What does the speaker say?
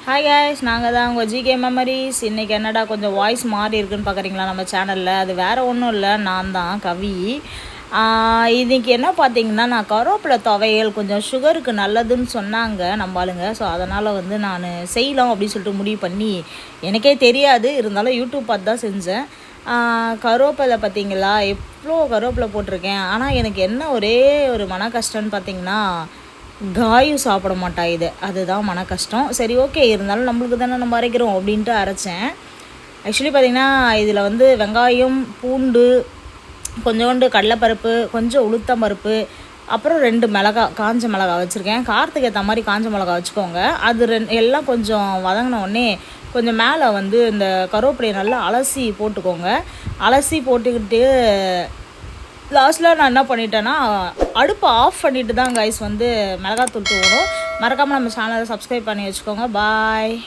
Hi guys, நாங்கள் தான் உங்கள் ஜிகே மெமரிஸ். இன்றைக்கி என்னடா கொஞ்சம் வாய்ஸ் மாறி இருக்குன்னு பார்க்குறீங்களா நம்ம சேனலில்? அது வேறு ஒன்றும் இல்லை, நான் தான் கவி. இன்றைக்கி என்ன பார்த்தீங்கன்னா, நான் கருவேப்பிலை துவையல் கொஞ்சம் சுகருக்கு நல்லதுன்னு சொன்னாங்க நம்ம ஆளுங்க. ஸோ அதனால் வந்து நான் செய்யலாம் அப்படின்னு சொல்லிட்டு முடிவு பண்ணி, எனக்கே தெரியாது, இருந்தாலும் யூடியூப் பார்த்து தான் செஞ்சேன். கருவேப்பிலை பார்த்தீங்களா, எவ்வளோ கருவேப்பிலை போட்டிருக்கேன். ஆனால் எனக்கு என்ன ஒரே ஒரு மன கஷ்டம்னு பார்த்தீங்கன்னா, காயும் சாப்பிட மாட்டா இது, அதுதான் மன கஷ்டம். சரி, ஓகே, இருந்தாலும் நம்மளுக்கு தானே நம்ம அரைக்கிறோம் அப்படின்ட்டு அரைச்சேன். ஆக்சுவலி பார்த்திங்கன்னா, இதில் வந்து வெங்காயம், பூண்டு, கொஞ்சோண்டு கடலைப்பருப்பு, கொஞ்சம் உளுத்தம்பருப்பு, அப்புறம் 2 மிளகா, காஞ்ச மிளகா வச்சுருக்கேன். காரத்துக்கு ஏற்ற மாதிரி காஞ்ச மிளகா வச்சுக்கோங்க. அது எல்லாம் கொஞ்சம் வதங்கின உடனே கொஞ்சம் மேலே வந்து இந்த கருவேப்பிலையை நல்லா அலசி போட்டுக்கோங்க. அலசி போட்டுக்கிட்டு லாஸ்ட்டில் நான் என்ன பண்ணிட்டேன்னா, அடுப்பை ஆஃப் பண்ணிவிட்டு தான் கைஸ் வந்து மிளகாத்தூள் தூவணும். மறக்காமல் நம்ம சேனலை சப்ஸ்கிரைப் பண்ணி வச்சுக்கோங்க. பாய்.